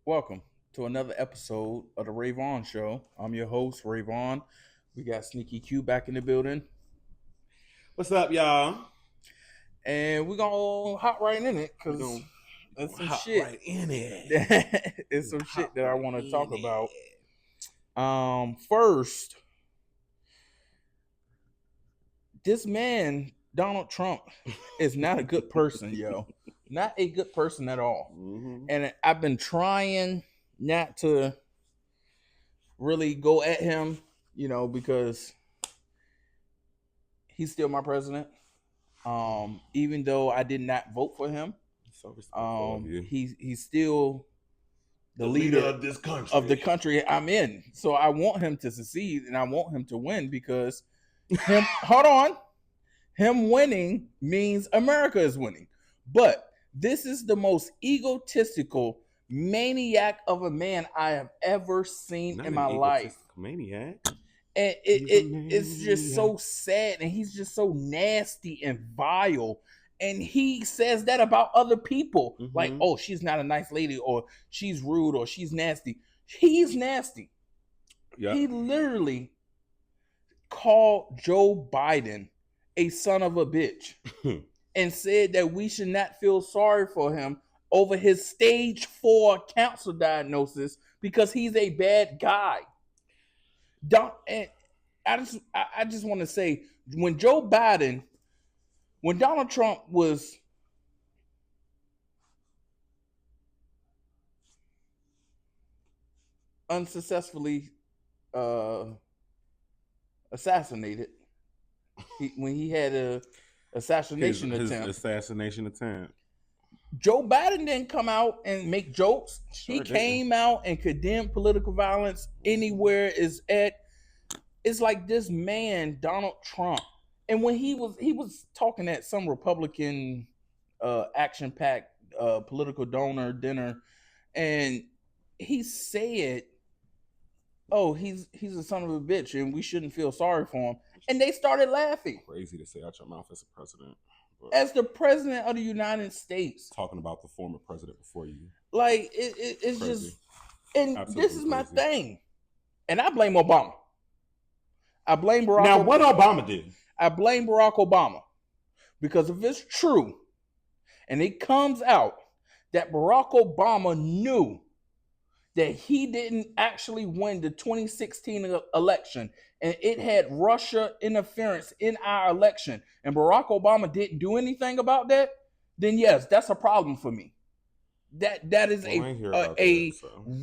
Welcome to another episode of the Ray Vaughan Show. I'm your host, Ray Vaughan. We got SneakyQ back in the building, What's up, y'all? and we're gonna hop right in it We're because gonna, we there's gonna some hop shit. right in it. It's We're some gonna shit hop that I right want to talk in about. it. First, this man, Donald Trump, is not a good person, yo. Not a good person at all. Mm-hmm. And I've been trying not to really go at him, because he's still my president. Even though I did not vote for him, So respectful of you. he's still the leader leader of this country. of the country I'm in. So I want him to succeed and I want him to win because him hold on. Him winning means America is winning. But this is the most egotistical maniac of a man I have ever seen Not in an my life. egotistical maniac. And it's just so sad, and he's just so nasty and vile. And he says that about other people, like, oh, she's not a nice lady, or she's rude, or she's nasty. He's nasty. Yeah. He literally called Joe Biden a son of a bitch and said that we should not feel sorry for him over his stage 4 cancer diagnosis because he's a bad guy. And I just want to say, when Donald Trump was unsuccessfully assassinated, when he had a assassination his attempt, assassination attempt. Joe Biden didn't come out and make jokes. Sure he didn't. came out and condemned political violence anywhere is at. It's like this man, Donald Trump. And when he was talking at some Republican action-packed political donor dinner, and he said, "Oh, he's a son of a bitch, and we shouldn't feel sorry for him." And they started laughing. Crazy to say out your mouth as a president. As the president of the United States, talking about the former president before you, like it's crazy. Just, and absolutely this is my crazy thing, and I blame Obama. I blame Barack. Now, what Obama did? I blame Barack Obama because if it's true, and it comes out that Barack Obama knew that he didn't actually win the 2016 election, and it had Russia interference in our election, and Barack Obama didn't do anything about that, then yes, that's a problem for me. That is a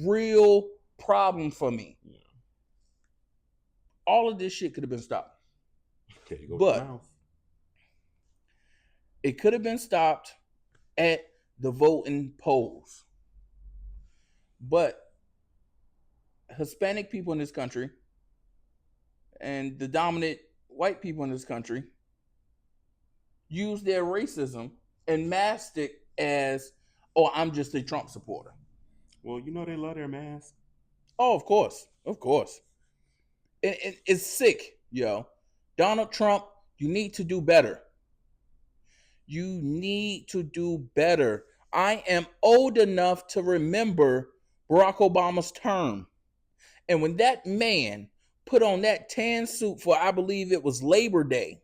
real problem for me. Yeah. All of this shit could have been stopped. Okay, you go but it could have been stopped at the voting polls. But Hispanic people in this country and the dominant white people in this country use their racism and masked it as, oh, I'm just a Trump supporter. Well, you know they love their mask. Oh, of course. Of course. It's sick, yo. Donald Trump, you need to do better. You need to do better. I am old enough to remember Barack Obama's term. And when that man put on that tan suit for, I believe it was Labor Day,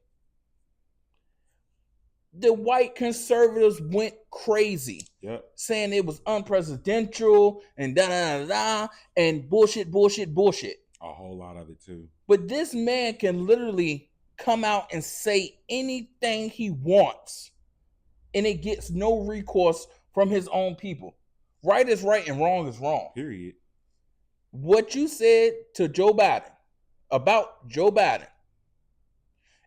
the white conservatives went crazy. Yep. Saying it was unpresidential and da-da-da-da and bullshit. A whole lot of it too. But this man can literally come out and say anything he wants, and it gets no recourse from his own people. Right is right and wrong is wrong. Period. What you said to Joe Biden about Joe Biden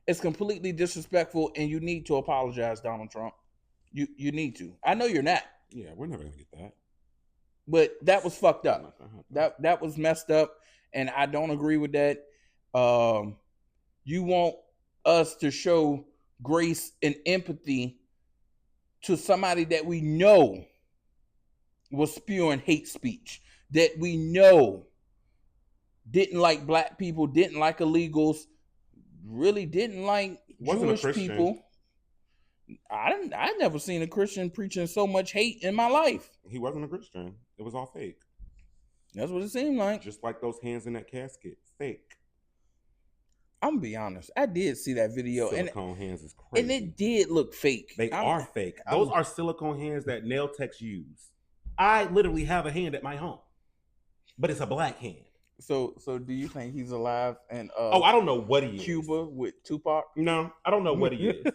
is completely disrespectful, and you need to apologize, Donald Trump. You need to. I know you're not. Yeah, we're never gonna get that. But that was fucked up. That was messed up, and I don't agree with that. You want us to show grace and empathy to somebody that we know was spewing hate speech, that we know didn't like black people, didn't like illegals, really didn't like Jewish people. I never seen a Christian preaching so much hate in my life. He wasn't a Christian. It was all fake. That's what it seemed like. Just like those hands in that casket, fake. I'm gonna be honest. I did see that video, Silicone hands is crazy, and it did look fake. They are fake. Those are silicone hands that nail techs use. I literally have a hand at my home, but it's a black hand. So do you think he's alive? And I don't know what he is. Cuba with Tupac? No, I don't know what he is,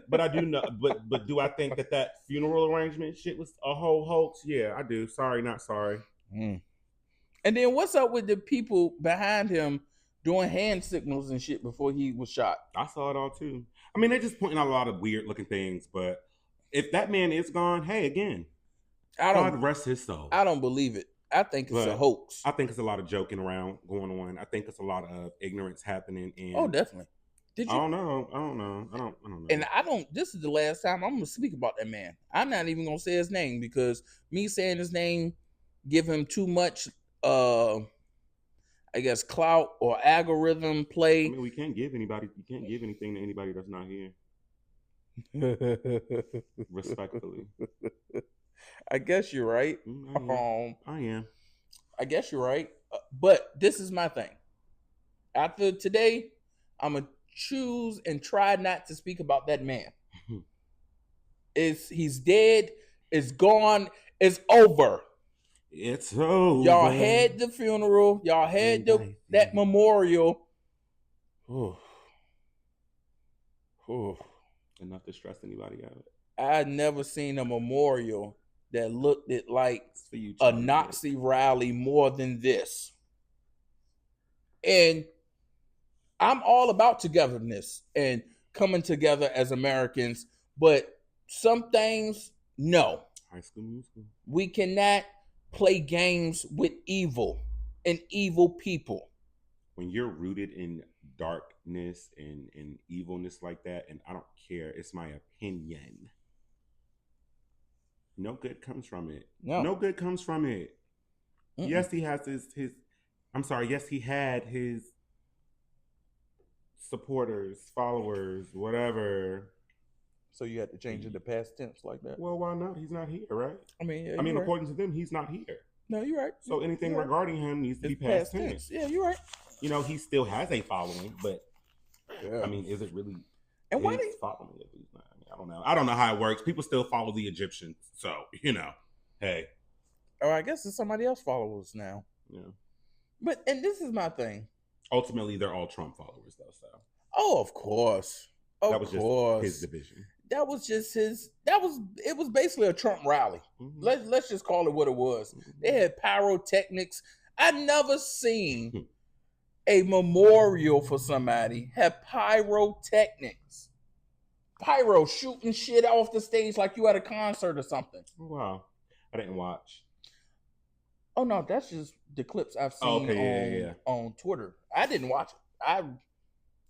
but I do know. But do I think that funeral arrangement shit was a whole hoax? Yeah, I do. Sorry, not sorry. Mm. And then what's up with the people behind him doing hand signals and shit before he was shot? I saw it all too. I mean, they're just pointing out a lot of weird looking things. But if that man is gone, hey, again, God rest his soul. I don't believe it. I think it's a hoax. I think it's a lot of joking around going on. I think it's a lot of ignorance happening. And definitely. Did you? I don't know. I don't know. And this is the last time I'm going to speak about that man. I'm not even going to say his name because me saying his name give him too much, I guess, clout or algorithm play. I mean, you can't give anything to anybody that's not here. Respectfully. I guess you're right. I am. I guess you're right. But this is my thing. After today, I'm going to choose and try not to speak about that man. He's dead. It's gone. It's over. It's over. Y'all had the funeral. Y'all had that memorial. Enough to stress anybody out. I never seen a memorial that looked like a Nazi rally more than this. And I'm all about togetherness and coming together as Americans, but some things, no. High School Musical. We cannot play games with evil and evil people. When you're rooted in darkness and evilness like that, and I don't care, it's my opinion. No good comes from it. No good comes from it. Mm-mm. Yes, he has yes, he had his supporters, followers, whatever. So you had to change it to past tense like that? Well, why not? He's not here, right? I mean, according to them, he's not here. No, you're right. So anything regarding him needs to be past tense. Yeah, you're right. You know, he still has a following, but I mean, is it really? And why following if he's not? I don't know. I don't know how it works. People still follow the Egyptians, so hey. Oh, I guess it's somebody else followers now. Yeah. And this is my thing. Ultimately, they're all Trump followers, though. So. Oh, of course. That was just his division. That was just his. It was basically a Trump rally. Mm-hmm. Let's just call it what it was. Mm-hmm. They had pyrotechnics. I never seen a memorial for somebody have pyrotechnics. Pyro shooting shit off the stage like you at a concert or something. Wow. I didn't watch. Oh, no, that's just the clips I've seen on Twitter. I didn't watch it.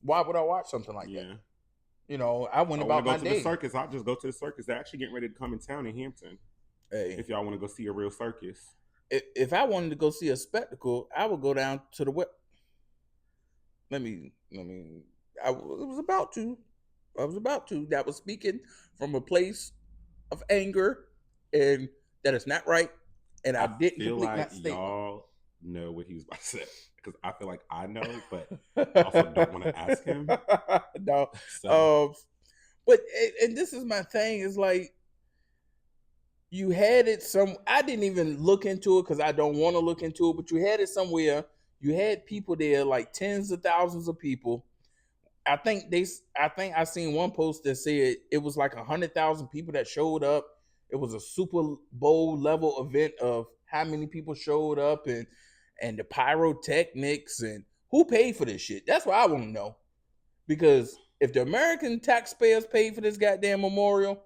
Why would I watch something like that? I went about my day. To the circus. I'll just go to the circus. They're actually getting ready to come in town in Hampton. Hey. If y'all want to go see a real circus. If I wanted to go see a spectacle, I would go down to the web. I was about to. That was speaking from a place of anger, and that is not right. And I didn't complete my statement. Y'all know what he was about to say, because I feel like I know, but also don't want to ask him. No. So. But this is my thing. Is like you had it I didn't even look into it because I don't want to look into it. But you had it somewhere. You had people there, like tens of thousands of people. I think I seen one post that said it was like 100,000 people that showed up. It was a Super Bowl level event of how many people showed up and the pyrotechnics and who paid for this shit. That's what I want to know. Because if the American taxpayers paid for this goddamn memorial,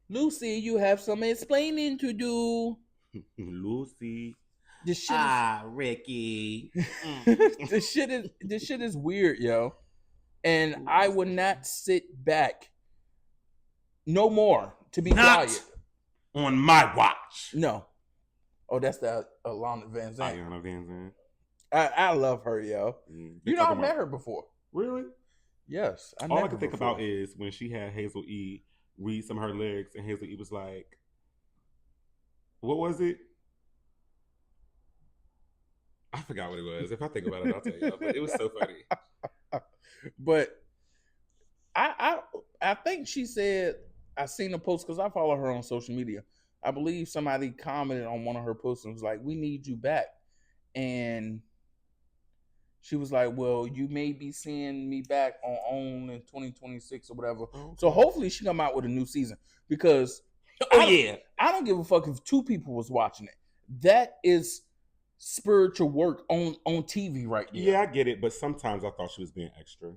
Lucy, you have some explaining to do. Lucy. This shit Ricky. This shit is weird, yo. And I would not sit back no more to be quiet. On my watch. No. Oh, that's the Alana Van Zandt. Alana Van Zandt. I love her, yo. I met her before. Really? Yes, I All I never can think before. about is when she had Hazel E read some of her lyrics, and Hazel E was like, "What was it?" I forgot what it was. If I think about it, I'll tell y'all. But it was so funny. But I think she said, I seen a post because I follow her on social media. I believe somebody commented on one of her posts and was like, "We need you back," and she was like, "Well, you may be seeing me back on in 2026 or whatever." Okay. So hopefully she come out with a new season because I don't give a fuck if 2 people was watching it. That is spiritual work on TV right there. Yeah, I get it, but sometimes I thought she was being extra.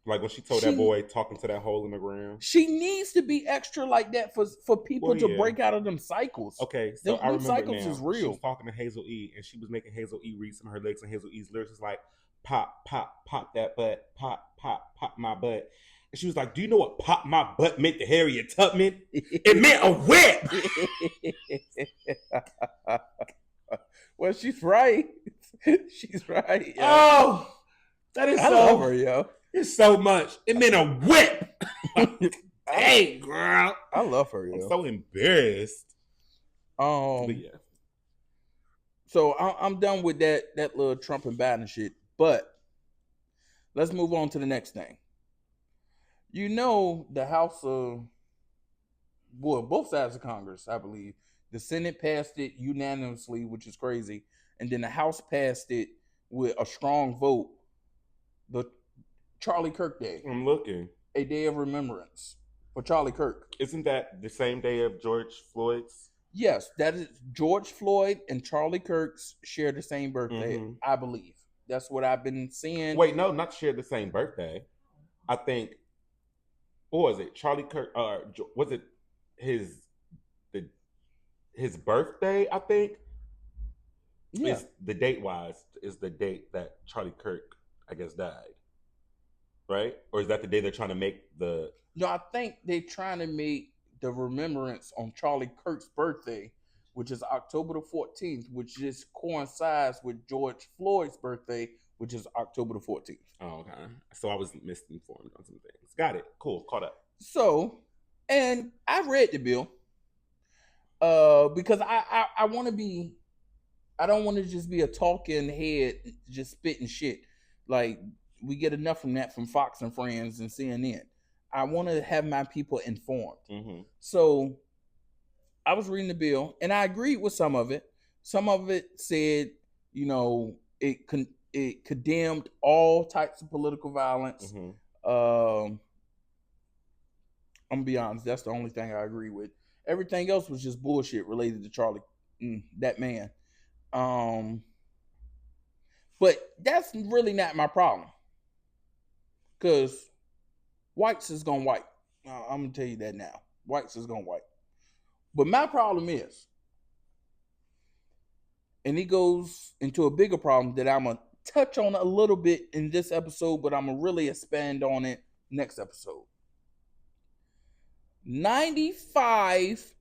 Like when she told that boy talking to that hole in the ground. She needs to be extra like that for people to break out of them cycles. Okay, so I remember cycles now. is real. She was talking to Hazel E, and she was making Hazel E read some of her lyrics, and Hazel E's lyrics was like, "Pop, pop, pop that butt, pop, pop, pop my butt." And she was like, "Do you know what pop my butt meant to Harriet Tubman? It meant a whip." Well, she's right. She's right. Yo. Oh, that is I love her, yo. It's so much. It meant a whip. Hey, girl. I love her, yo. I'm so embarrassed. But yeah. So I'm done with that little Trump and Biden shit. But let's move on to the next thing. You know, the House of, well, both sides of Congress, I believe. The Senate passed it unanimously, which is crazy. And then the House passed it with a strong vote. The Charlie Kirk Day. I'm looking. A day of remembrance for Charlie Kirk. Isn't that the same day of George Floyd's? Yes, that is George Floyd and Charlie Kirk's share the same birthday, I believe. That's what I've been seeing. Wait, no, not share the same birthday. I think, what was it? Charlie Kirk, was it his birthday, I think? Yeah. It's the date-wise is the date that Charlie Kirk, I guess, died. Right? Or is that the day they're trying to make the... No, I think they're trying to make the remembrance on Charlie Kirk's birthday, which is October the 14th, which just coincides with George Floyd's birthday, which is October the 14th. Oh, okay. So I was misinformed on some things. Got it. Cool. Caught up. So, and I read the bill because I want to be... I don't want to just be a talking head, just spitting shit. Like, we get enough from that from Fox and Friends and CNN. I want to have my people informed. So I was reading the bill and I agreed with some of it. Some of it said, you know, it condemned all types of political violence. I'm gonna be honest, that's the only thing I agree with. Everything else was just bullshit related to Charlie, that man. But that's really not my problem. Because whites is gonna white. I'm gonna tell you that now. Whites is gonna white. But my problem is, and it goes into a bigger problem that I'm gonna touch on a little bit in this episode, but I'm gonna really expand on it next episode. 95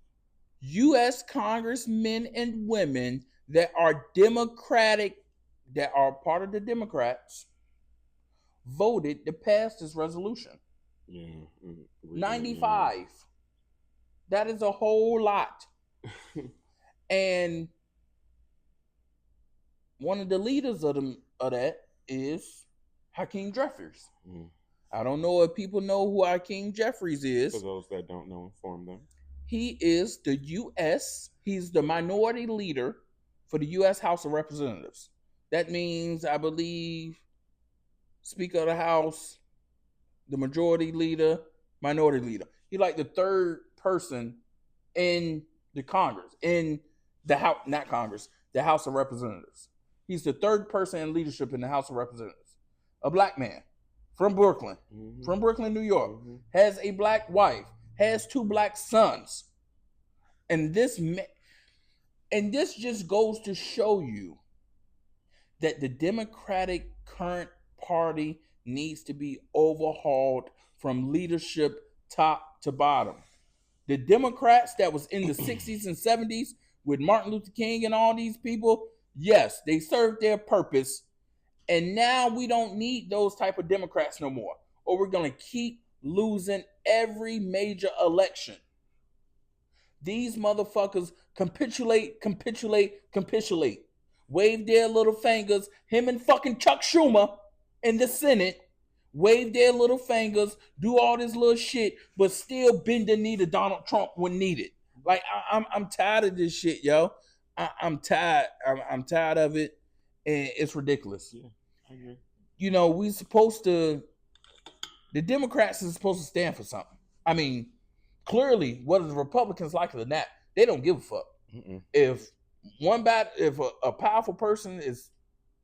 U.S. congressmen and women that are Democratic, that are part of the Democrats, voted to pass this resolution. 95. That is a whole lot. And one of the leaders of that is Hakeem Jeffries. I don't know if people know who Hakeem Jeffries is. For those that don't know, inform them. He is he's the minority leader for the U.S. House of Representatives. That means, I believe, Speaker of the House, the majority leader, minority leader. He's like the third person in the Congress, in the House, not Congress, the House of Representatives. He's the third person in leadership in the House of Representatives. A black man from Brooklyn, New York, has a black wife, has 2 black sons. And this just goes to show you that the Democratic current party needs to be overhauled from leadership top to bottom. The Democrats that was in the 60s and 70s with Martin Luther King and all these people, yes, they served their purpose. And now we don't need those type of Democrats no more. or we're going to keep losing every major election. These motherfuckers capitulate. Wave their little fingers. Him and fucking Chuck Schumer in the Senate wave their little fingers, do all this little shit, but still bend the knee to Donald Trump when needed. Like I'm tired of this shit, yo. I'm tired. I'm tired of it, and it's ridiculous. Yeah, I agree. You know, we supposed to. The Democrats is supposed to stand for something. I mean, clearly, whether the Republicans like it or not, they don't give a fuck. Mm-mm. If a powerful person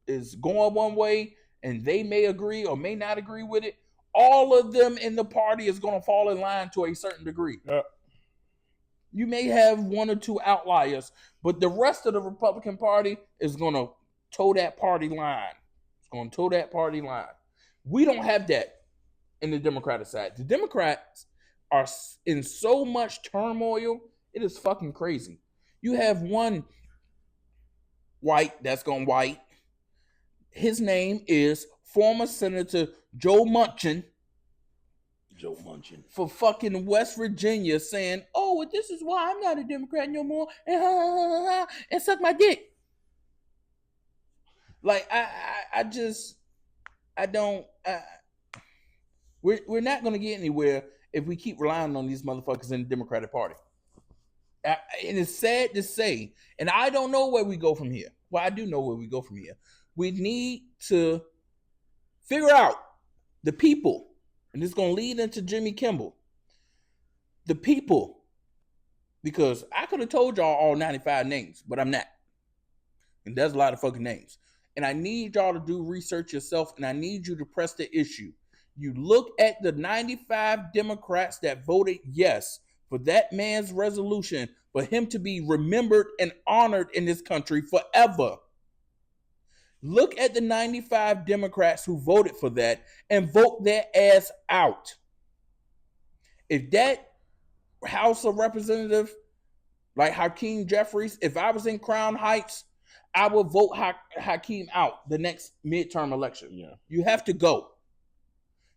is going one way and they may agree or may not agree with it, all of them in the party is going to fall in line to a certain degree. You may have one or two outliers, but the rest of the Republican Party is going to toe that party line. It's going to toe that party line. We don't have that in the Democratic side. The Democrats are in so much turmoil, it is fucking crazy. You have one white that's gone white. His name is former Senator Joe Manchin. For fucking West Virginia saying, oh, well, this is why I'm not a Democrat no more, and suck my dick. Like, we're not going to get anywhere if we keep relying on these motherfuckers in the Democratic Party. And it's sad to say, and I don't know where we go from here. Well, I do know where we go from here. We need to figure out the people, and it's going to lead into Jimmy Kimmel. The people, because I could have told y'all all 95 names, but I'm not. And there's a lot of fucking names. And I need y'all to do research yourself, and I need you to press the issue. You look at the 95 Democrats that voted yes for that man's resolution for him to be remembered and honored in this country forever. Look at the 95 Democrats who voted for that and vote their ass out. If that House of Representatives, like Hakeem Jeffries, if I was in Crown Heights, I would vote Hakeem out the next midterm election. Yeah. You have to go.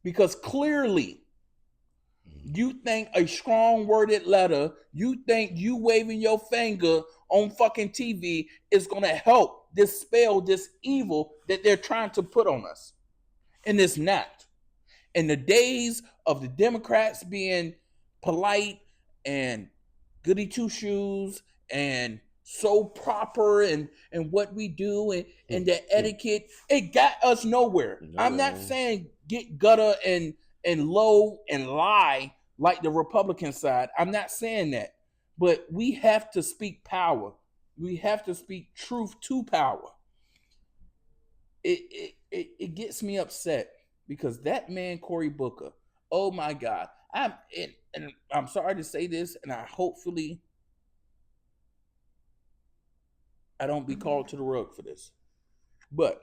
Because clearly, you think a strong worded letter, you think you waving your finger on fucking TV is going to help dispel this evil that they're trying to put on us. And it's not. In the days of the Democrats being polite and goody two shoes and so proper and what we do and the etiquette, it got us nowhere. No. I'm not saying get gutter and low and lie like the Republican side. I'm not saying that. But we have to speak power. We have to speak truth to power. It gets me upset because that man, Cory Booker, oh my God. And I'm sorry to say this, and hopefully I don't be called to the rug for this. But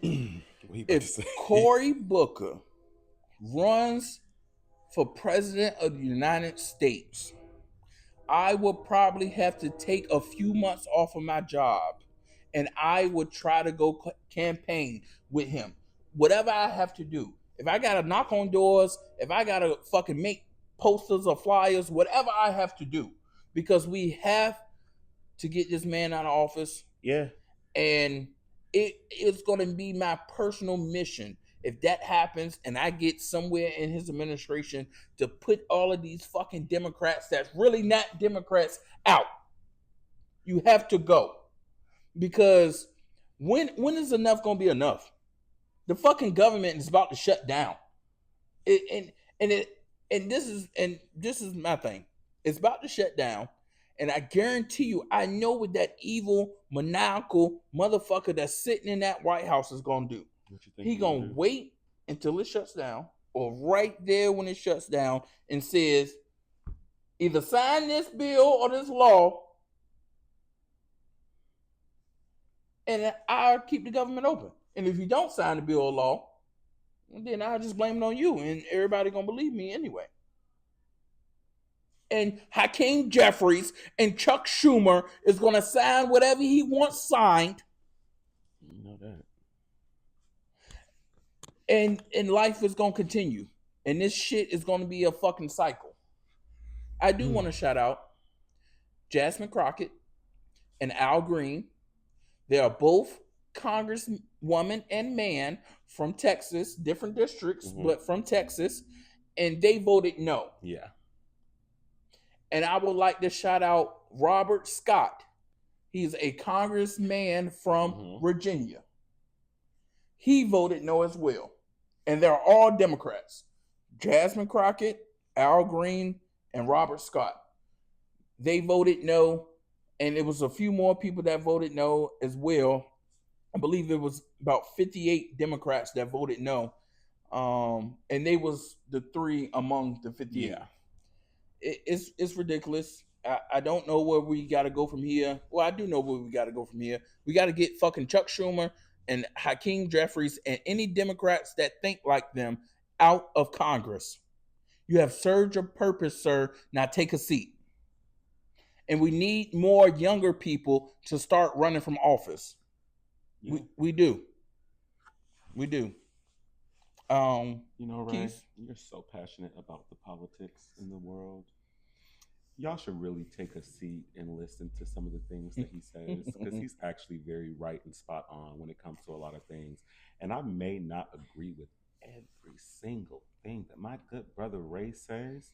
if Cory Booker runs for president of the United States, I would probably have to take a few months off of my job and I would try to go campaign with him. Whatever I have to do. If I got to knock on doors, if I got to fucking make posters or flyers, whatever I have to do. Because we have to get this man out of office. Yeah. And it's going to be my personal mission, if that happens and I get somewhere in his administration, to put all of these fucking Democrats that's really not Democrats out. You have to go. Because when is enough going to be enough? The fucking government is about to shut down. This is my thing. It's about to shut down. And I guarantee you, I know what that evil, maniacal motherfucker that's sitting in that White House is going to do. He going to wait until it shuts down, or right there when it shuts down, and says, either sign this bill or this law, and I'll keep the government open. And if you don't sign the bill or law, then I'll just blame it on you, and everybody going to believe me anyway. And Hakeem Jeffries and Chuck Schumer is going to sign whatever he wants signed. You know that. And life is gonna continue. And this shit is gonna be a fucking cycle. I do want to shout out Jasmine Crockett and Al Green. They are both congresswoman and man from Texas, different districts, but from Texas, and they voted no. Yeah. And I would like to shout out Robert Scott. He's a congressman from Virginia. He voted no as well. And they're all Democrats. Jasmine Crockett, Al Green, and Robert Scott. They voted no, and it was a few more people that voted no as well. I believe it was about 58 Democrats that voted no. And they was the three among the 58. Yeah. It's ridiculous. I don't know where we got to go from here. Well, I do know where we got to go from here. We got to get fucking Chuck Schumer and Hakeem Jeffries and any Democrats that think like them out of Congress. You have served your purpose, sir. Now take a seat. And we need more younger people to start running from office. Yeah. We do. We do. You know, Ray, you're so passionate about the politics in the world. Y'all should really take a seat and listen to some of the things that he says, because he's actually very right and spot on when it comes to a lot of things. And I may not agree with every single thing that my good brother Ray says,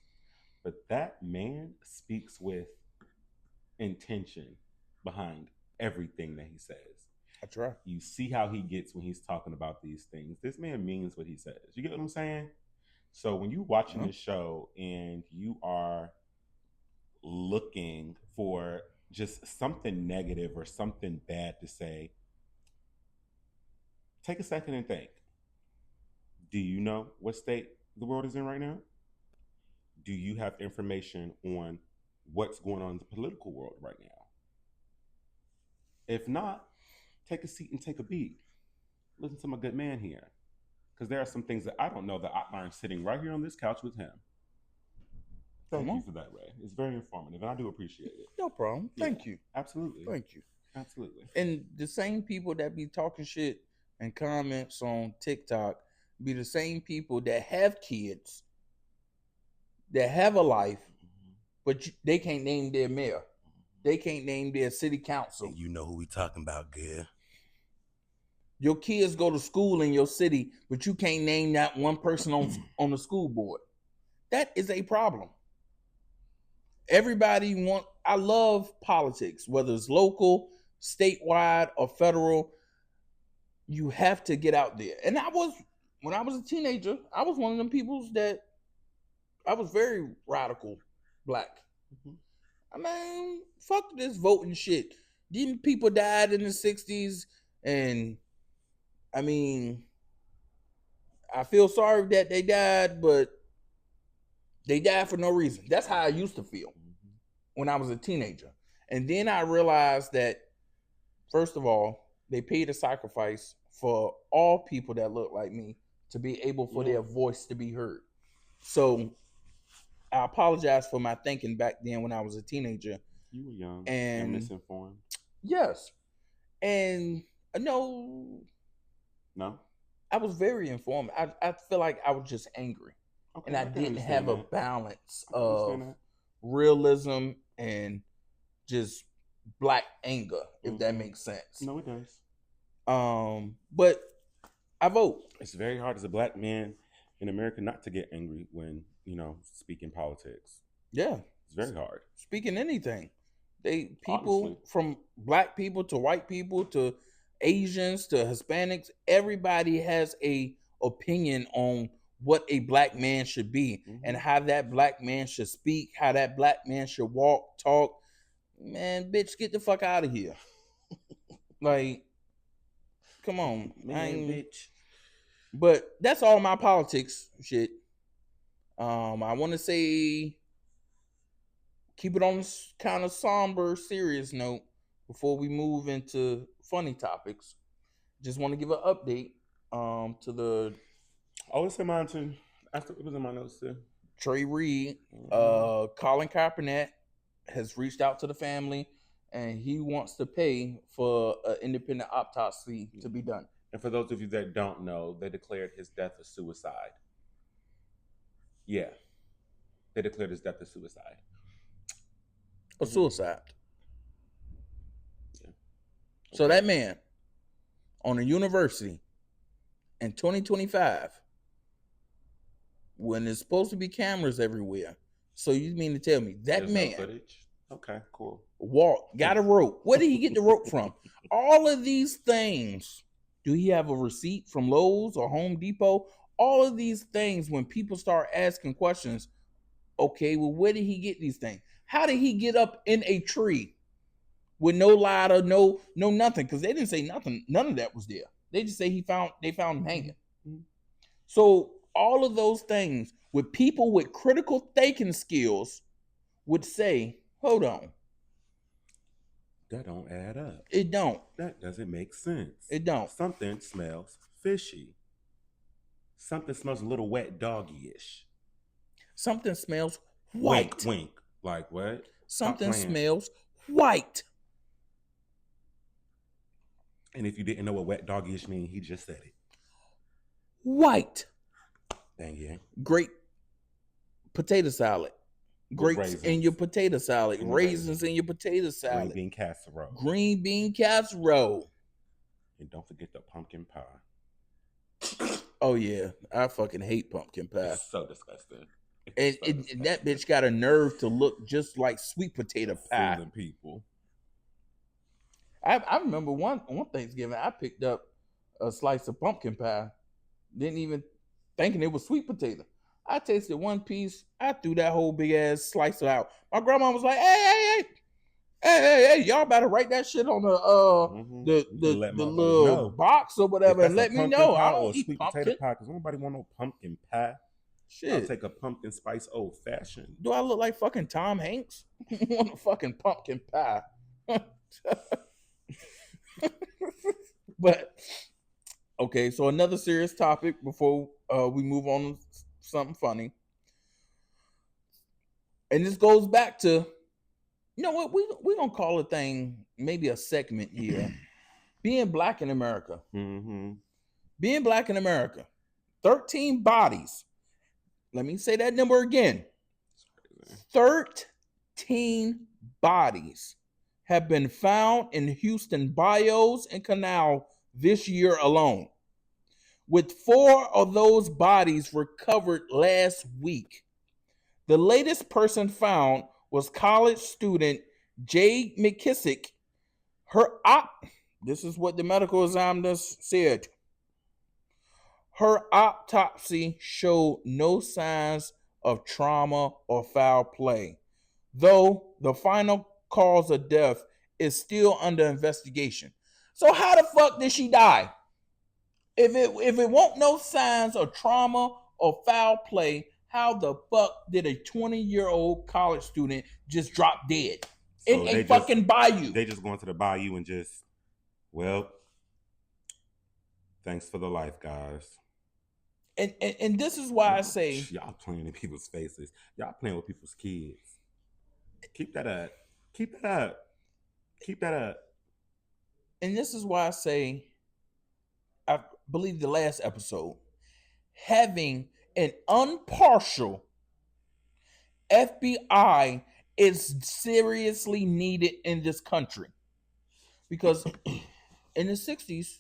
but that man speaks with intention behind everything that he says. That's right. You see how he gets when he's talking about these things. This man means what he says. You get what I'm saying? So when you're watching this show and you are looking for just something negative or something bad to say, take a second and think. Do you know what state the world is in right now? Do you have information on what's going on in the political world right now? If not, take a seat and take a beat. Listen to my good man here. Because there are some things that I don't know that I learned sitting right here on this couch with him. Thank you for that, Ray. It's very informative, and I do appreciate it. No problem. Thank you. Absolutely. Thank you. Absolutely. And the same people that be talking shit and comments on TikTok be the same people that have kids, that have a life, but they can't name their mayor. They can't name their city council. And you know who we talking about, good. Your kids go to school in your city, but you can't name that one person on the school board. That is a problem. I love politics, whether it's local, statewide, or federal. You have to get out there. And when I was a teenager, I was one of them people that I was very radical black. I mean, fuck this voting shit. Didn't people died in the 60s? And I mean, I feel sorry that they died, but they died for no reason. That's how I used to feel when I was a teenager. And then I realized that, first of all, they paid a sacrifice for all people that look like me to be able for their voice to be heard. So I apologize for my thinking back then when I was a teenager. You were young and misinformed. Yes. And no, I was very informed. I feel like I was just angry. Okay, and I didn't have a balance of realism and just black anger, if that makes sense. No, it does. But I vote. It's very hard as a black man in America not to get angry when, speaking politics. Yeah. It's very hard. Speaking anything. Honestly. From black people to white people to Asians to Hispanics, everybody has a opinion on what a black man should be and how that black man should speak, how that black man should walk, talk. Man, bitch, get the fuck out of here. Like, come on, man, bitch. But that's all my politics shit. I want to say, keep it on this kind of somber, serious note before we move into funny topics. Just want to give an update to the. I was in mine too. It was in my notes too. Trey Reed, Colin Kaepernick has reached out to the family, and he wants to pay for an independent autopsy to be done. And for those of you that don't know, they declared his death a suicide. Yeah. They declared his death a suicide. A suicide. Yeah. So that man on a university in 2025, when there's supposed to be cameras everywhere, so you mean to tell me that There's man no footage? Okay, cool. got a rope? Where did he get the rope from? All of these things. Do he have a receipt from Lowe's or Home Depot? All of these things, when people start asking questions, okay, well, where did he get these things? How did he get up in a tree with no ladder, no nothing? Because they didn't say nothing. None of that was there. They just say they found him hanging. Mm-hmm. So all of those things with people with critical thinking skills would say, hold on. That don't add up. It don't. That doesn't make sense. It don't. Something smells fishy. Something smells a little wet doggy-ish. Something smells white. Wink. Like what? Something smells white. And if you didn't know what wet doggy-ish means, he just said it. White. Dang yeah. Great potato salad. Grapes in your potato salad. Raisins in your potato salad. Green bean casserole. Green bean casserole. And don't forget the pumpkin pie. Oh yeah, I fucking hate pumpkin pie. It's so disgusting. And that bitch got a nerve to look just like sweet potato pie. Fooling people. I remember one Thanksgiving I picked up a slice of pumpkin pie, didn't even thinking it was sweet potato. I tasted one piece. I threw that whole big ass slice out. My grandma was like, "Hey, y'all better write that shit on the little box or whatever and let me know. I don't eat pumpkin pie because nobody want no pumpkin pie. Shit, I'll take a pumpkin spice old fashioned. Do I look like fucking Tom Hanks? Want a fucking pumpkin pie? But okay, so another serious topic before we move on to something funny. And this goes back to, you know what, we're going to call a thing, maybe a segment here. Being black in America. Mm-hmm. Being black in America. 13 bodies. Let me say that number again. 13 bodies have been found in Houston bayous and canal this year alone, with 4 of those bodies recovered last week. The latest person found was college student Jade McKissick. This is what the medical examiner said. Her autopsy showed no signs of trauma or foul play, though the final cause of death is still under investigation. So how the fuck did she die? If it won't no signs of trauma or foul play, how the fuck did a 20-year-old college student just drop dead in a fucking bayou? They just go into the bayou and just, well, thanks for the life, guys. And this is why I say, y'all playing in people's faces. Y'all playing with people's kids. Keep that up. Keep that up. Keep that up. And this is why I say, I believe the last episode, having an impartial FBI is seriously needed in this country. Because in the 60s,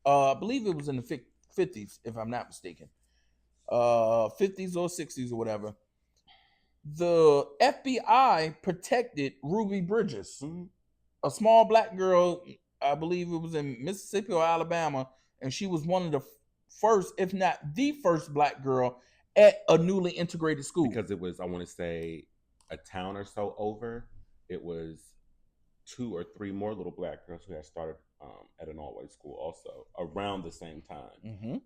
I believe it was in the 50s, if I'm not mistaken, 50s or 60s or whatever, the FBI protected Ruby Bridges, a small black girl. I believe it was in Mississippi or Alabama, and she was one of the first, if not the first, black girl at a newly integrated school. Because it was, I want to say, a town or so over, it was 2 or 3 more little black girls who had started at an all-white school also around the same time.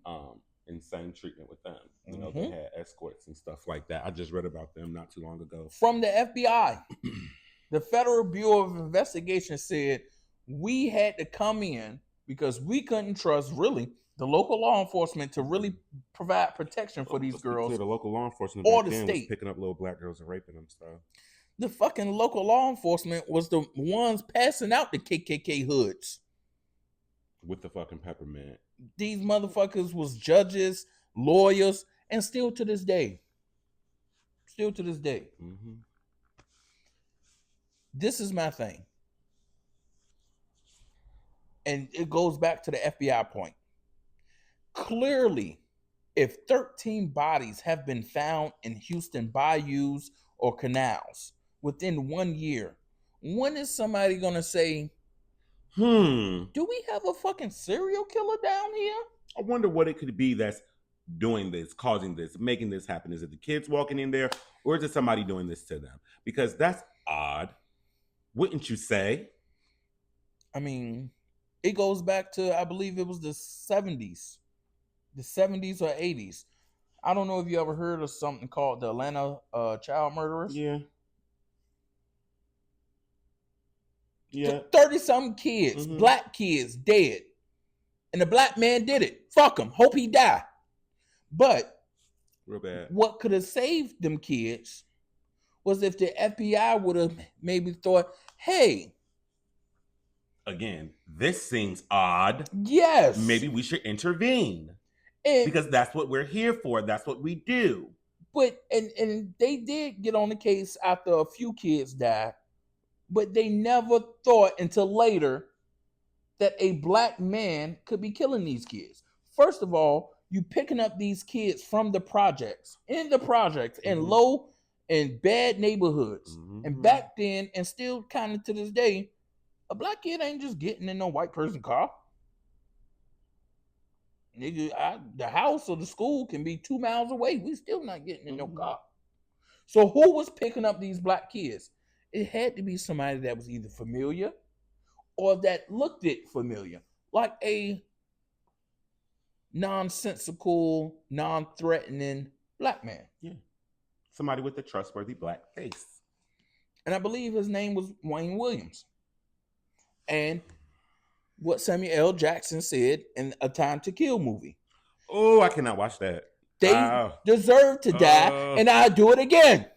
And same treatment with them. You know, they had escorts and stuff like that. I just read about them not too long ago. From the FBI, the Federal Bureau of Investigation said we had to come in because we couldn't trust really the local law enforcement to really provide protection for these girls. The local law enforcement or back the then state was picking up little black girls and raping them. So the fucking local law enforcement was the ones passing out the KKK hoods. With the fucking peppermint. These motherfuckers was judges, lawyers, and still to this day. Mm-hmm. This is my thing. And it goes back to the FBI point. Clearly, if 13 bodies have been found in Houston bayous or canals within 1 year, when is somebody going to say, do we have a fucking serial killer down here? I wonder what it could be that's doing this, causing this, making this happen. Is it the kids walking in there, or is it somebody doing this to them? Because that's odd, wouldn't you say? I mean, it goes back to, I believe it was the 70s or 80s. I don't know if you ever heard of something called the Atlanta child murderers. Yeah. Yeah. 30-something kids, black kids, dead. And the black man did it. Fuck him. Hope he die. But real bad. What could have saved them kids was if the FBI would have maybe thought, hey. Again, this seems odd. Yes. Maybe we should intervene. Because that's what we're here for. That's what we do. But and they did get on the case after a few kids died. But they never thought until later that a black man could be killing these kids. First of all, you picking up these kids from the projects, in low and bad neighborhoods. And back then, and still kind of to this day, a black kid ain't just getting in no white person car. Nigga, the house or the school can be 2 miles away. We still not getting in no car. So who was picking up these black kids? It had to be somebody that was either familiar or that looked it familiar, like a nonsensical, non-threatening black man. Yeah. Somebody with a trustworthy black face. And I believe his name was Wayne Williams. And what Samuel L. Jackson said in A Time to Kill movie. Oh, I cannot watch that. They deserve to die, and I'll do it again.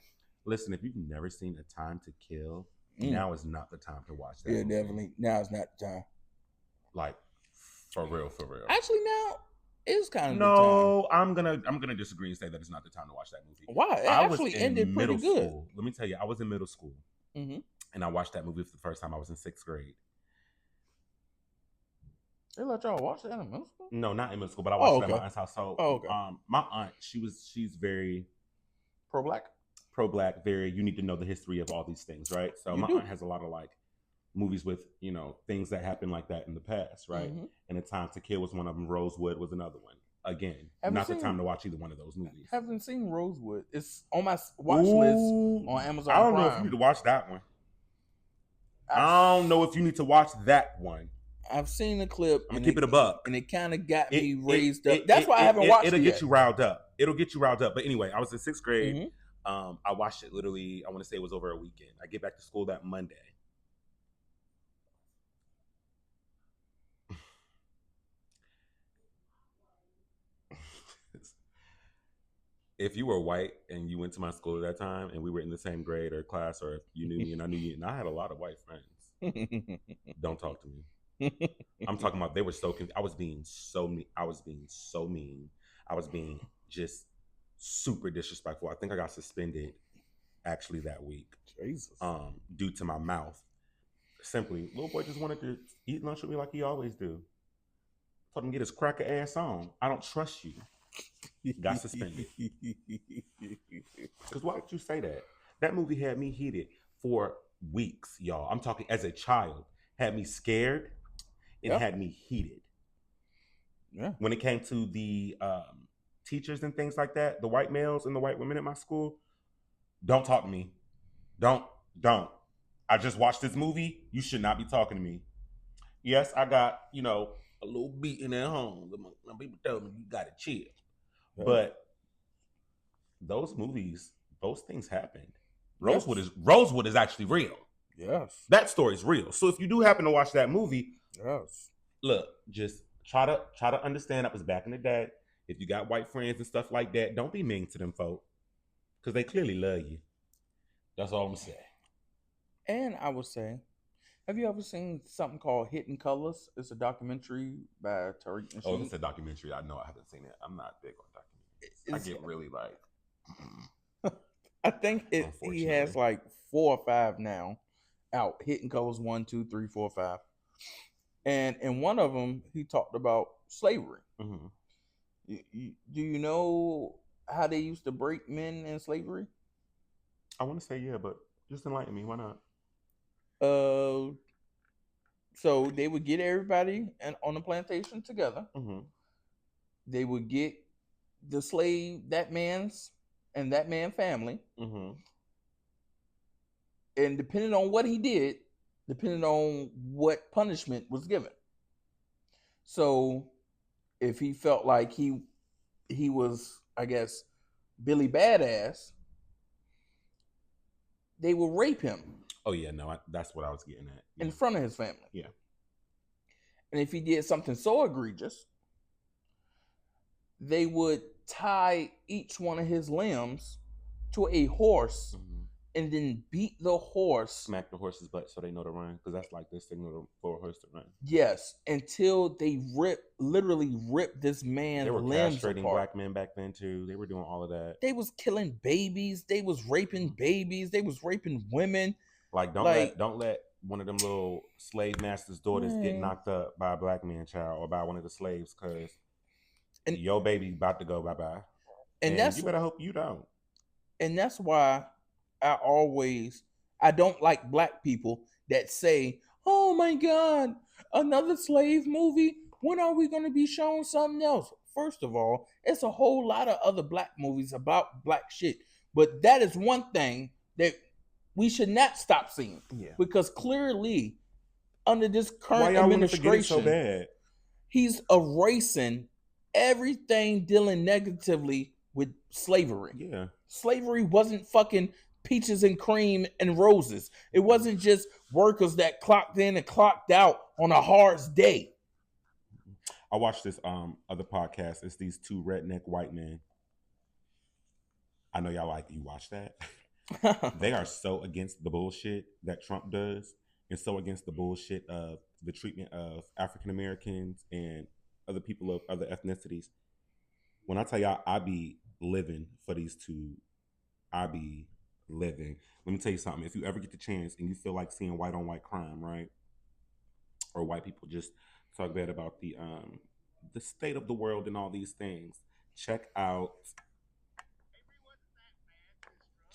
Listen, if you've never seen A Time to Kill, now is not the time to watch that. Yeah, movie. Definitely. Now is not the time. Like, for real. Actually, now is kind of the time. I'm gonna disagree and say that it's not the time to watch that movie. Why? It actually ended pretty good. School. Let me tell you, I was in middle school, and I watched that movie for the first time. I was in 6th grade. They let y'all watch that in middle school? No, not in middle school, but I watched it at my aunt's house. So, my aunt, she's very pro-black, very, you need to know the history of all these things, right? So my aunt has a lot of like movies with, things that happened like that in the past, right? And A Time to Kill was one of them. Rosewood was another one. Again, not the time to watch either one of those movies. Haven't seen Rosewood. It's on my watch list on Amazon. I don't know if you need to watch that one. I don't know if you need to watch that one. I've seen the clip. I'm gonna keep it a buck, and it kind of got me raised up. That's why I haven't watched it. It'll get you riled up. But anyway, I was in 6th grade. I watched it literally. I want to say it was over a weekend. I get back to school that Monday. If you were white and you went to my school at that time, and we were in the same grade or class, or if you knew me and I knew you, and I had a lot of white friends, don't talk to me. I'm talking about they were so I was being so mean. I was being just super disrespectful. I think I got suspended actually that week. Jesus. Due to my mouth. Simply, little boy just wanted to eat lunch with me like he always do. Told him to get his cracker ass on. I don't trust you. Got suspended. Because why would you say that? That movie had me heated for weeks, y'all. I'm talking as a child. Had me scared. It had me heated. Yeah. When it came to the teachers and things like that, the white males and the white women at my school, don't talk to me. Don't. I just watched this movie. You should not be talking to me. Yes, I got, a little beating at home. My people told me you gotta chill. Yeah. But those movies, those things happened. Rosewood is actually real. Yes. That story's real. So if you do happen to watch that movie, yes. Look, just try to understand that was back in the day. If you got white friends and stuff like that, don't be mean to them folk. Because they clearly love you. That's all I'm saying. And I would say, Have you ever seen something called Hidden Colors? It's a documentary by Tariq Nasheed. Oh, it's a documentary. I know I haven't seen it. I'm not big on documentaries. I get really like. I think he has like 4 or 5 now out. Hidden Colors 1, 2, 3, 4, 5. And in one of them, he talked about slavery. Mm-hmm. Do you know how they used to break men in slavery? I want to say yeah, but just enlighten me. Why not? So they would get everybody on the plantation together. Mm-hmm. They would get the slave, that man's and that man family. Mm-hmm. And depending on what he did, depending on what punishment was given. So if he felt like he was, I guess, Billy Badass, they would rape him. Oh yeah, no, that's what I was getting at. In front of his family. Yeah. And if he did something so egregious, they would tie each one of his limbs to a horse and then beat the horse. Smack the horse's butt so they know to run, because that's like the signal for a horse to run. Yes, until they literally ripped this man's limbs apart. They were castrating black men back then too. They were doing all of that. They was killing babies. They was raping babies. They was raping women. Like don't let one of them little slave masters' daughters get knocked up by a black man child or by one of the slaves, because your baby about to go bye-bye. And that's, you better hope you don't. And that's why I don't like black people that say, oh my God, another slave movie? When are we going to be shown something else? First of all, it's a whole lot of other black movies about black shit. But that is one thing that we should not stop seeing. Yeah. Because clearly, under this current administration, so bad? He's erasing everything dealing negatively with slavery. Yeah. Slavery wasn't fucking peaches and cream and roses. It wasn't just workers that clocked in and clocked out on a hard day. I watched this other podcast. It's these 2 redneck white men. I know y'all you watch that. They are so against the bullshit that Trump does, and so against the bullshit of the treatment of African Americans and other people of other ethnicities. When I tell y'all, I be living for these 2. I be living. Let me tell you something. If you ever get the chance and you feel like seeing white on white crime, right? Or white people just talk bad about the state of the world and all these things, check out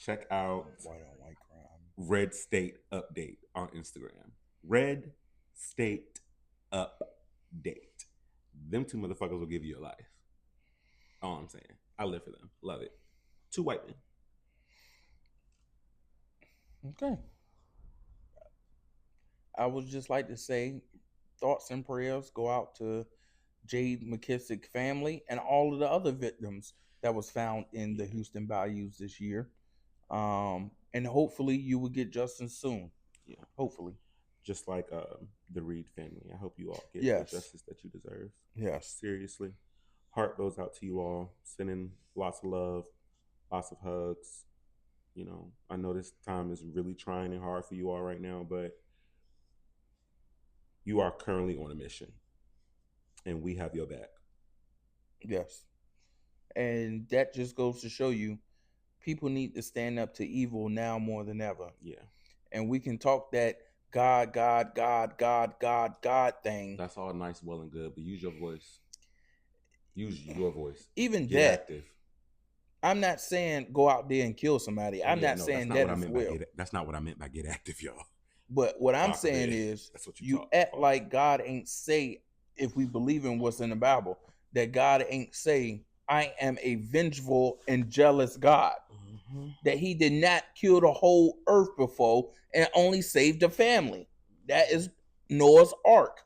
white on white crime. Red State Update on Instagram. Red State Update. Them 2 motherfuckers will give you a life. All I'm saying. I live for them. Love it. 2 white men. Okay. I would just like to say thoughts and prayers go out to Jade McKissick family and all of the other victims that was found in the Houston bayous this year. And hopefully you will get justice soon. Yeah. Hopefully. Just like the Reed family. I hope you all get the justice that you deserve. Yes. Seriously. Heart goes out to you all. Sending lots of love, lots of hugs. You know, I know this time is really trying and hard for you all right now, but you are currently on a mission. And we have your back. Yes. And that just goes to show you people need to stand up to evil now more than ever. Yeah. And we can talk that God thing. That's all nice, well, and good, but use your voice. Use your voice. Even Get that. Active. I'm not saying go out there and kill somebody. I'm not saying that as well. That's not what I meant by get active, y'all. But what I'm saying is that's what you act like God ain't say, if we believe in what's in the Bible, that God ain't say, I am a vengeful and jealous God. Mm-hmm. That he did not kill the whole earth before and only saved a family. That is Noah's Ark.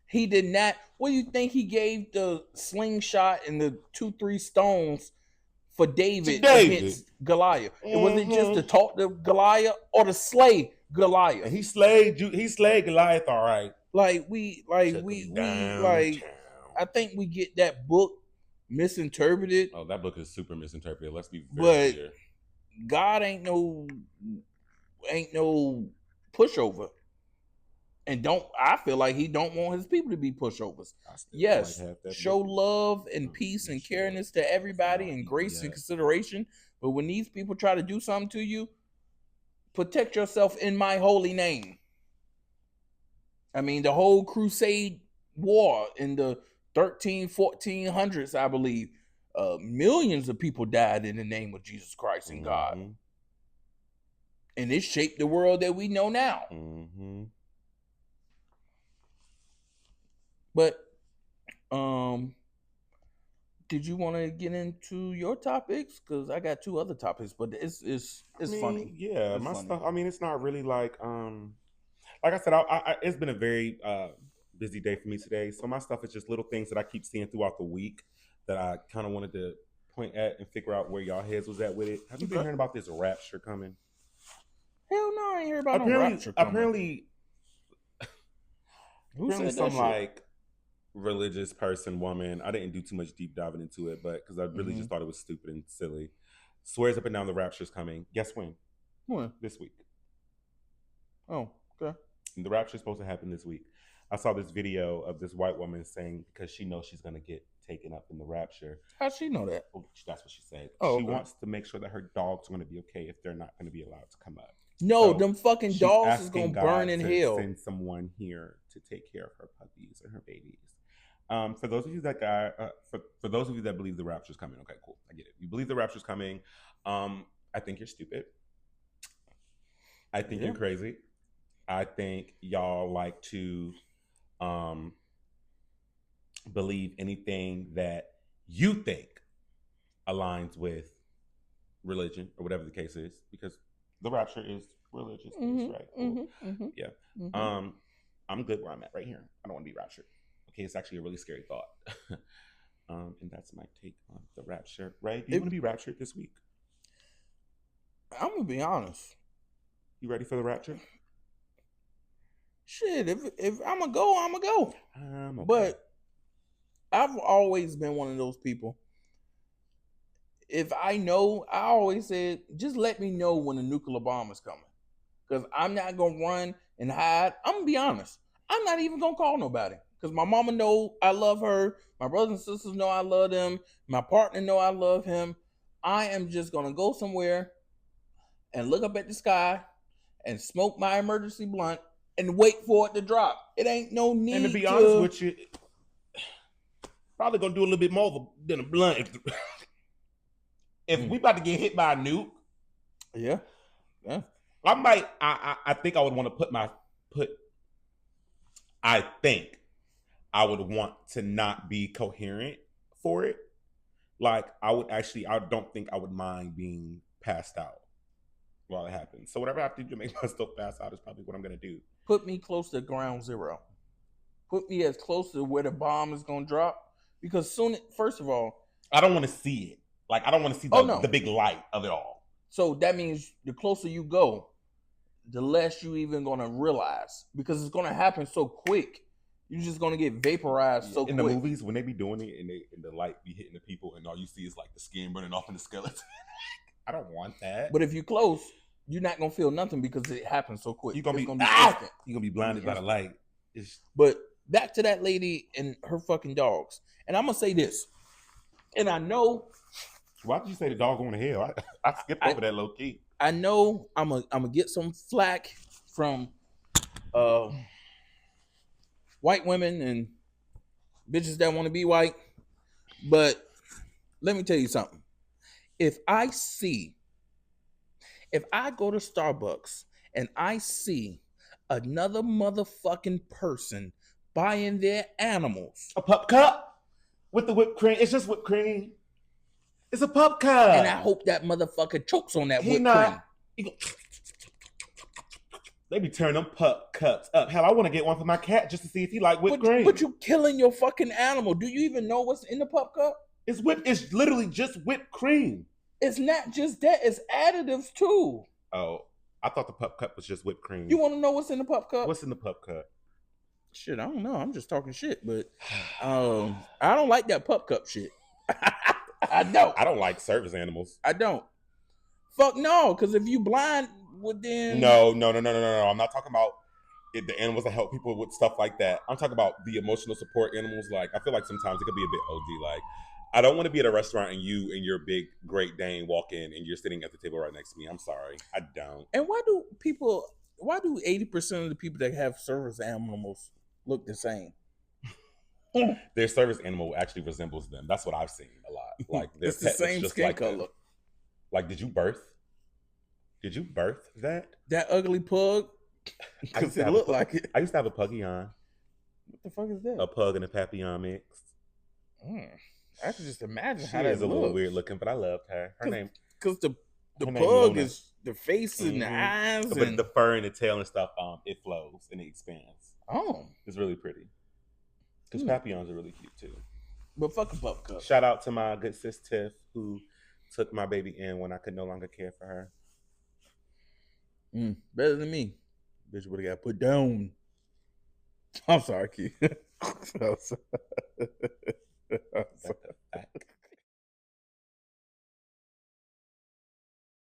He did not. What do you think he gave the slingshot and the 2-3 stones for David against Goliath? Mm-hmm. It wasn't just to talk to Goliath or to slay Goliath. And he slayed Goliath, all right. I think we get that book misinterpreted. Oh, that book is super misinterpreted. Let's be very clear. God ain't no pushover. And I feel like he don't want his people to be pushovers. Yes, show love and peace and caringness to everybody and grace and consideration. But when these people try to do something to you, protect yourself in my holy name. I mean, the whole Crusade war in the 1400s, I believe, millions of people died in the name of Jesus Christ and God. And it shaped the world that we know now. But did you want to get into your topics? Because I got 2 other topics, but it's funny. Yeah, it's my funny. stuff. I mean, it's not really like I said, it's been a very busy day for me today. So my stuff is just little things that I keep seeing throughout the week that I kind of wanted to point at and figure out where y'all heads was at with it. Have you been hearing about this rapture coming? Hell no, I ain't heard about no rapture coming. Apparently, said some that like religious person, woman. I didn't do too much deep diving into it, but because I really just thought it was stupid and silly. Swears up and down the rapture's coming. Guess when? When? This week. Oh, okay. And the rapture's supposed to happen this week. I saw this video of this white woman saying because she knows she's going to get taken up in the rapture. How'd she know that? Oh, that's what she said. Oh, she wants to make sure that her dogs are going to be okay if they're not going to be allowed to come up. No, so them fucking dogs is going to burn in hell. Send someone here to take care of her puppies or her babies. For those of you that for those of you that believe the rapture's coming, okay, cool, I get it. You believe the rapture's coming. I think you're stupid. I think you're crazy. I think y'all like to believe anything that you think aligns with religion or whatever the case is, because the rapture is religious, right? Cool. Yeah. I'm good where I'm at right here. I don't want to be raptured. Okay, it's actually a really scary thought. And that's my take on the rapture. Right? Do you want to be raptured this week? I'm gonna be honest. You ready for the rapture? Shit, if I'm gonna go, I'm gonna go. Okay. But I've always been one of those people. If I know, I always said, just let me know when the nuclear bomb is coming. Because I'm not gonna run and hide. I'm gonna be honest. I'm not even gonna call nobody. Because my mama know I love her. My brothers and sisters know I love them. My partner know I love him. I am just gonna go somewhere and look up at the sky and smoke my emergency blunt and wait for it to drop. It ain't no need. And to be honest with you, probably gonna do a little bit more than a blunt. If we about to get hit by a nuke, yeah, I might. I think I would want to I think I would want to not be coherent for it. Like I don't think I would mind being passed out while it happens. So whatever I have to do to make myself pass out is probably what I'm gonna do. Put me close to ground zero. Put me as close to where the bomb is gonna drop. Because first of all, I don't want to see it. Like I don't want to see the big light of it all. So that means the closer you go, the less you even gonna realize, because it's gonna happen so quick. You're just gonna get vaporized so quick. In the movies, when they be doing it and the light be hitting the people, and all you see is like the skin burning off in the skeleton. I don't want that. But if you're close, you're not gonna feel nothing because it happens so quick. You're gonna be blinded by the light. But back to that lady and her fucking dogs. And I'm gonna say this, and I know. Why did you say the dog going to hell? I skipped over that low key. I know I'm gonna get some flack from white women and bitches that want to be white, but let me tell you something. If I go to Starbucks and I see another motherfucking person buying their animals a pup cup with the whipped cream, it's just whipped cream. It's a pup cup. And I hope that motherfucker chokes on that whipped cream. They be turning them pup cups up. Hell, I want to get one for my cat just to see if he like whipped cream. But you killing your fucking animal. Do you even know what's in the pup cup? It's literally just whipped cream. It's not just that. It's additives too. Oh, I thought the pup cup was just whipped cream. You want to know what's in the pup cup? What's in the pup cup? Shit, I don't know. I'm just talking shit. But I don't like that pup cup shit. I don't. I don't like service animals. I don't. Fuck no, because if you blind, well then... No. I'm not talking about the animals that help people with stuff like that. I'm talking about the emotional support animals. Like, I feel like sometimes it could be a bit OD. Like, I don't want to be at a restaurant and you and your big Great Dane walk in and you're sitting at the table right next to me. I'm sorry, I don't. And why do 80% of the people that have service animals look the same? Their service animal actually resembles them. That's what I've seen a lot. Like, their It's the pet looks same just skin like them. color. Like, did you birth that? That ugly pug? Because it looked like it. I used to have a Puggy-on. What the fuck is that? A pug and a Papillon mix. I can just imagine She how that is a little looks. weird looking, but I loved her. Her name, because the her name pug Luna. is the face and the eyes, but and the fur and the tail and stuff, it flows and it expands. oh, It's really pretty. Because Papillons are really cute too. but fuck a pup cup. Shout out to my good sis Tiff, who took my baby in when I could no longer care for her. Better than me. Bitch would have got put down. I'm sorry, Keith. I'm sorry. What the fuck?